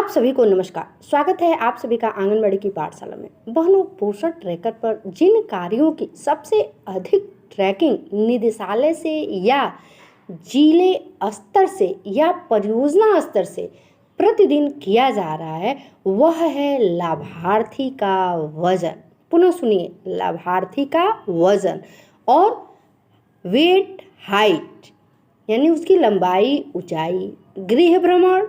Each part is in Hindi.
आप सभी को नमस्कार। स्वागत है आप सभी का आंगनबाड़ी की पाठशाला में। बहनों, पोषण ट्रैकर पर जिन कार्यों की सबसे अधिक ट्रैकिंग निदेशालय से या जिले स्तर से या परियोजना स्तर से प्रतिदिन किया जा रहा है, वह है लाभार्थी का वजन। पुनः सुनिए, लाभार्थी का वजन और वेट हाइट यानी उसकी लंबाई, ऊंचाई, गृह भ्रमण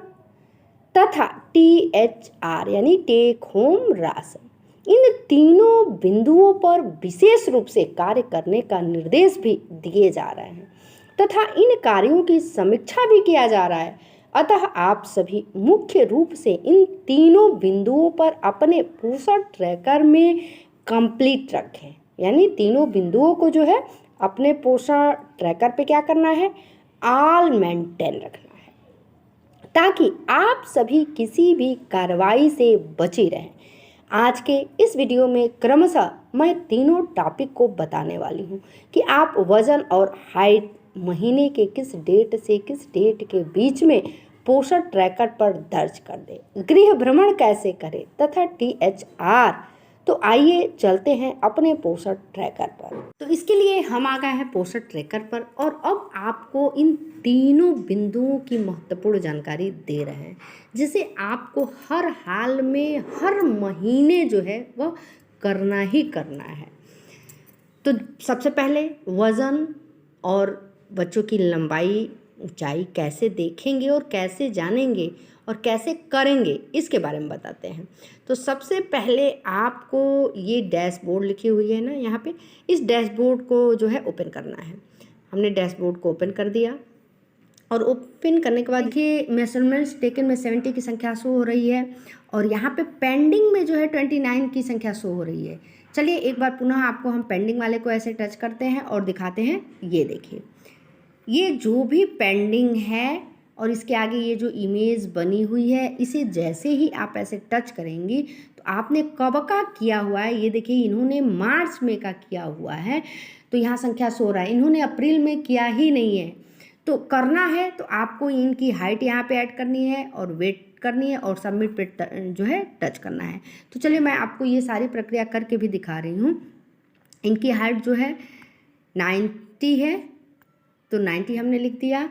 तथा THR यानी टेक होम राशन। इन तीनों बिंदुओं पर विशेष रूप से कार्य करने का निर्देश भी दिए जा रहे हैं तथा इन कार्यों की समीक्षा भी किया जा रहा है। अतः आप सभी मुख्य रूप से इन तीनों बिंदुओं पर अपने पोषण ट्रैकर में कंप्लीट रखें। यानी तीनों बिंदुओं को जो है अपने पोषण ट्रैकर पे क्या करना है, ऑल मेंटेन रखना है, ताकि आप सभी किसी भी कार्रवाई से बचे रहें। आज के इस वीडियो में क्रमशः मैं तीनों टॉपिक को बताने वाली हूँ कि आप वजन और हाइट महीने के किस डेट से किस डेट के बीच में पोषण ट्रैकर पर दर्ज कर दें, गृह भ्रमण कैसे करें तथा THR। तो आइए चलते हैं अपने पोषण ट्रैकर पर। तो इसके लिए हम आ गए हैं पोषण ट्रैकर पर और अब आपको इन तीनों बिंदुओं की महत्वपूर्ण जानकारी दे रहे हैं, जिसे आपको हर हाल में हर महीने जो है वह करना ही करना है। तो सबसे पहले वज़न और बच्चों की लंबाई, ऊंचाई कैसे देखेंगे और कैसे जानेंगे और कैसे करेंगे, इसके बारे में बताते हैं। तो सबसे पहले आपको ये डैशबोर्ड लिखी हुई है ना यहाँ पे, इस डैशबोर्ड को जो है ओपन करना है। हमने डैशबोर्ड को ओपन कर दिया और ओपन करने के बाद देखिए मेजरमेंट्स टेकन में 70 की संख्या शो हो रही है और यहाँ पे पेंडिंग में जो है 29 की संख्या शो हो रही है। चलिए एक बार पुनः आपको हम पेंडिंग वाले को ऐसे टच करते हैं और दिखाते हैं। ये देखिए, ये जो भी पेंडिंग है और इसके आगे ये जो इमेज बनी हुई है, इसे जैसे ही आप ऐसे टच करेंगी तो आपने कब का किया हुआ है, ये देखिए इन्होंने मार्च में का किया हुआ है तो यहाँ संख्या शो रहा है। इन्होंने अप्रैल में किया ही नहीं है। तो करना है तो आपको इनकी हाइट यहाँ पे ऐड करनी है और वेट करनी है और सबमिट पे जो है टच करना है। तो चलिए मैं आपको ये सारी प्रक्रिया करके भी दिखा रही हूँ। इनकी हाइट जो है 90 है तो 90 हमने लिख दिया।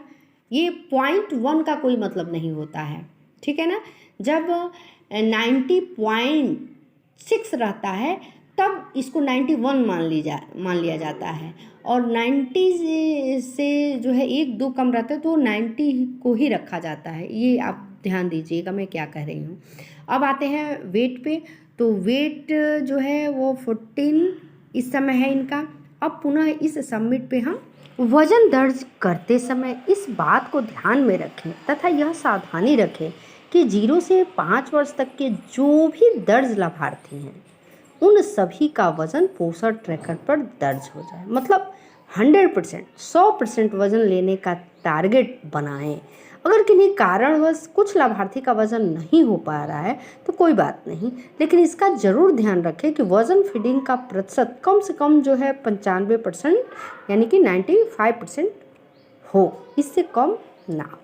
ये 0.1 का कोई मतलब नहीं होता है, ठीक है ना। जब 90.6 रहता है तब इसको 91 मान लिया जाता है और 90 से जो है 1-2 कम रहता है तो 90 को ही रखा जाता है। ये आप ध्यान दीजिएगा मैं क्या कह रही हूँ। अब आते हैं वेट पे। तो वेट जो है वो 14 इस समय है इनका। अब पुनः इस सबमिट पे हम वजन दर्ज करते समय इस बात को ध्यान में रखें तथा यह सावधानी रखें कि 0 से 5 वर्ष तक के जो भी दर्ज लाभार्थी हैं उन सभी का वजन पोषण ट्रैकर पर दर्ज हो जाए। मतलब 100% वजन लेने का टारगेट बनाएं। अगर किन्हीं कारणवश कुछ लाभार्थी का वजन नहीं हो पा रहा है तो कोई बात नहीं, लेकिन इसका जरूर ध्यान रखें कि वजन फीडिंग का प्रतिशत कम से कम जो है 95% यानी कि 95% हो, इससे कम ना हो।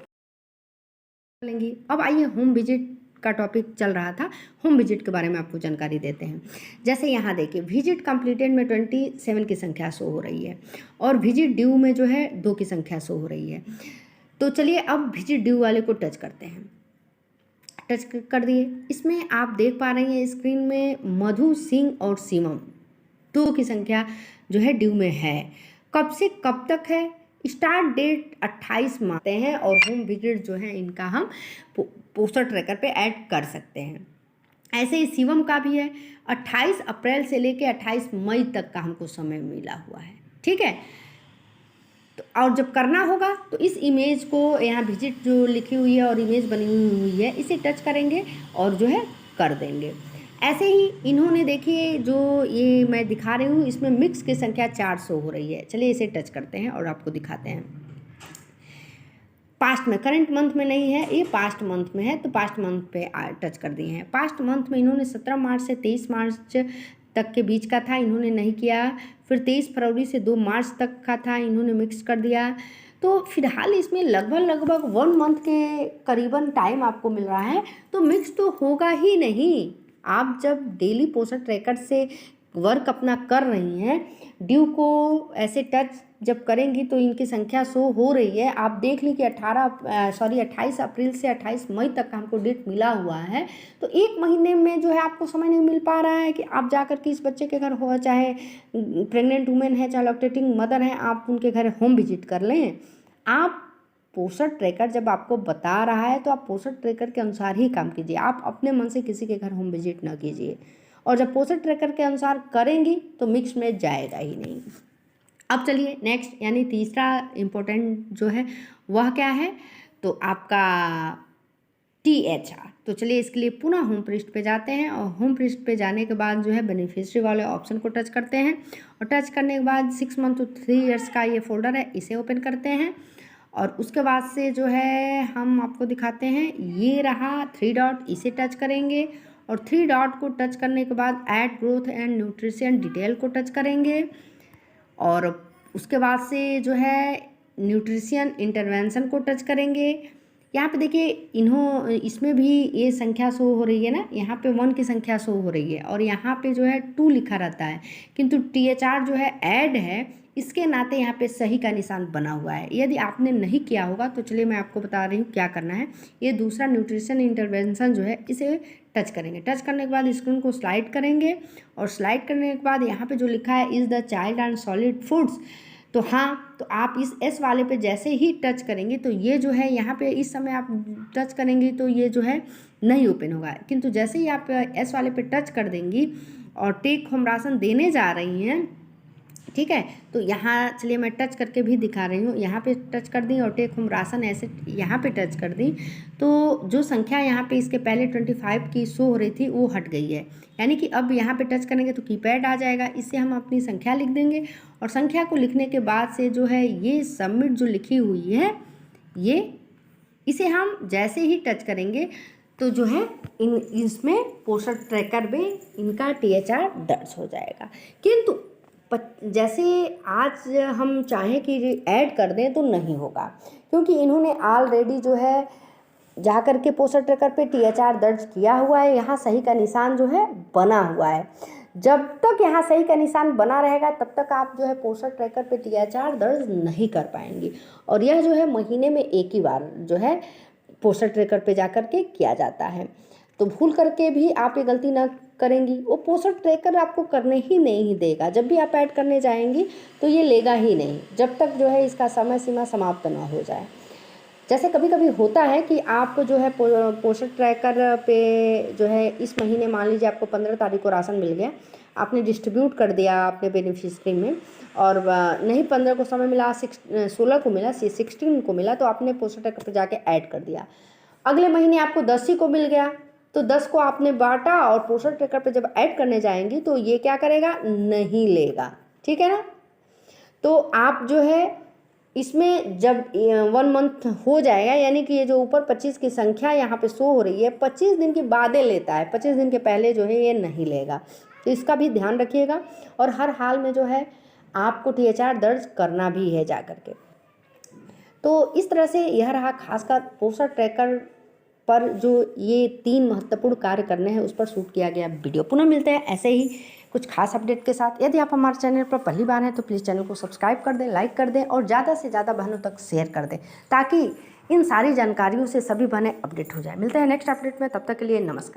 लेंगे अब आइए होम विजिट का टॉपिक चल रहा था, होम विजिट के बारे में आपको जानकारी देते हैं। जैसे यहाँ देखिए विजिट कंप्लीटेड में 27 की संख्या शो हो रही है और विजिट ड्यू में जो है 2 की संख्या शो हो रही है। तो चलिए अब विजिट ड्यू वाले को टच करते हैं। टच कर दिए। इसमें आप देख पा रही हैं स्क्रीन में मधु सिंह और सीमम 2 की संख्या जो है ड्यू में है। कब से कब तक है, स्टार्ट डेट 28 मानते हैं और होम विजिट जो है इनका हम पोस्टर ट्रैकर पे ऐड कर सकते हैं। ऐसे ही शिवम का भी है, 28 अप्रैल से लेके 28 मई तक का हमको समय मिला हुआ है, ठीक है। तो और जब करना होगा तो इस इमेज को यहाँ विजिट जो लिखी हुई है और इमेज बनी हुई है इसे टच करेंगे और जो है कर देंगे। ऐसे ही इन्होंने देखिए जो ये मैं दिखा रही हूँ इसमें मिक्स की संख्या 400 हो रही है। चलिए इसे टच करते हैं और आपको दिखाते हैं। पास्ट में, करंट मंथ में नहीं है, ये पास्ट मंथ में है तो पास्ट मंथ पे टच कर दिए हैं। पास्ट मंथ में इन्होंने 17 मार्च से 23 मार्च तक के बीच का था, इन्होंने नहीं किया। फिर 23 फरवरी से 2 मार्च तक का था, इन्होंने मिक्स कर दिया। तो फिलहाल इसमें लगभग 1 मंथ के करीबन टाइम आपको मिल रहा है, तो मिक्स तो होगा ही नहीं। आप जब डेली पोषण ट्रैकर से वर्क अपना कर रही हैं, ड्यू को ऐसे टच जब करेंगी तो इनकी संख्या शो हो रही है। आप देख ली कि 28 अप्रैल से 28 मई तक का हमको डेट मिला हुआ है। तो 1 महीने में जो है आपको समय नहीं मिल पा रहा है कि आप जाकर के इस बच्चे के घर हो, चाहे प्रेग्नेंट वुमेन है, चाहे लैक्टेटिंग मदर है, आप उनके घर होम विजिट कर लें। आप पोषण ट्रैकर जब आपको बता रहा है तो आप पोषण ट्रैकर के अनुसार ही काम कीजिए। आप अपने मन से किसी के घर होम विजिट ना कीजिए, और जब पोषण ट्रैकर के अनुसार करेंगी तो मिक्स में जाएगा ही नहीं। अब चलिए नेक्स्ट यानी तीसरा इम्पोर्टेंट जो है वह क्या है, तो आपका THR। तो चलिए इसके लिए पुनः होम पृष्ठ पे जाते हैं, और होम पृष्ठ पे जाने के बाद जो है बेनिफिशियरी वाले ऑप्शन को टच करते हैं, और टच करने के बाद 6 मंथ to 3 years का ये फोल्डर है, इसे ओपन करते हैं। और उसके बाद से जो है हम आपको दिखाते हैं, ये रहा 3 डॉट, इसे टच करेंगे, और 3 डॉट को टच करने के बाद add growth and nutrition detail को टच करेंगे, और उसके बाद से जो है न्यूट्रिशन इंटरवेंशन को टच करेंगे। यहाँ पे देखिए इसमें भी ये संख्या शो हो रही है ना, यहाँ पे 1 की संख्या शो हो रही है, और यहाँ पे जो है 2 लिखा रहता है, किंतु THR जो है ऐड है, इसके नाते यहाँ पे सही का निशान बना हुआ है। यदि आपने नहीं किया होगा तो चलिए मैं आपको बता रही हूँ क्या करना है। ये दूसरा न्यूट्रिशन इंटरवेंशन जो है इसे टच करेंगे। टच करने के बाद स्क्रीन को स्लाइड करेंगे, और स्लाइड करने के बाद यहाँ पे जो लिखा है is the child and solid foods, तो हाँ, तो आप इस S वाले पे जैसे ही टच करेंगे तो ये जो है यहाँ पे इस समय आप टच करेंगी तो ये जो है नहीं ओपन होगा, किंतु जैसे ही आप S वाले पे टच कर देंगी और टेक होम राशन देने जा रही हैं, ठीक है, तो यहाँ चलिए मैं टच करके भी दिखा रही हूँ। यहाँ पे टच कर दी और टेक होम राशन ऐसे यहाँ पे टच कर दी, तो जो संख्या यहाँ पे इसके पहले 25 की शो हो रही थी वो हट गई है, यानी कि अब यहाँ पे टच करेंगे तो कीपैड आ जाएगा। इससे हम अपनी संख्या लिख देंगे, और संख्या को लिखने के बाद से जो है ये सबमिट जो लिखी हुई है, ये इसे हम जैसे ही टच करेंगे तो जो है इसमें पोषण ट्रैकर में इनका THR दर्ज हो जाएगा। किंतु जैसे आज हम चाहें कि ऐड कर दें तो नहीं होगा, क्योंकि इन्होंने ऑलरेडी जो है जा कर के पोषण ट्रैकर पे THR दर्ज किया हुआ है। यहाँ सही का निशान जो है बना हुआ है। जब तक यहाँ सही का निशान बना रहेगा तब तक आप जो है पोषण ट्रैकर पे THR दर्ज नहीं कर पाएंगी, और यह जो है महीने में एक ही बार जो है पोषण ट्रैकर पे जा कर के किया जाता है। तो भूल करके भी आप ये गलती ना करेंगी, वो पोषण ट्रैकर आपको करने ही नहीं देगा। जब भी आप ऐड करने जाएंगी तो ये लेगा ही नहीं, जब तक जो है इसका समय सीमा समाप्त ना हो जाए। जैसे कभी कभी होता है कि आप जो है पोषण ट्रैकर पे जो है इस महीने मान लीजिए आपको 15 तारीख को राशन मिल गया, आपने डिस्ट्रीब्यूट कर दिया अपने बेनिफिशियरी में, और नहीं 15 को समय मिला, 16 को मिला, 16 को मिला, तो आपने पोषण ट्रैकर पे जाके ऐड कर दिया। अगले महीने आपको 10 ही को मिल गया, तो 10 को आपने बांटा, और पोषण ट्रैकर पे जब ऐड करने जाएंगी तो ये क्या करेगा, नहीं लेगा, ठीक है ना। तो आप जो है इसमें जब 1 मंथ हो जाएगा, यानी कि ये जो ऊपर 25 की संख्या यहाँ पे शो हो रही है, 25 दिन के बाद लेता है, 25 दिन के पहले जो है ये नहीं लेगा। तो इसका भी ध्यान रखिएगा, और हर हाल में जो है आपको THR दर्ज करना भी है जा करके। तो इस तरह से यह रहा खासकर पोषण ट्रैकर पर जो ये 3 महत्वपूर्ण कार्य करने हैं उस पर शूट किया गया वीडियो। पुनः मिलते हैं ऐसे ही कुछ खास अपडेट के साथ। यदि आप हमारे चैनल पर पहली बार हैं तो प्लीज़ चैनल को सब्सक्राइब कर दें, लाइक कर दें, और ज़्यादा से ज़्यादा बहनों तक शेयर कर दें, ताकि इन सारी जानकारियों से सभी बहनें अपडेट हो जाए। मिलते हैं नेक्स्ट अपडेट में, तब तक के लिए नमस्कार।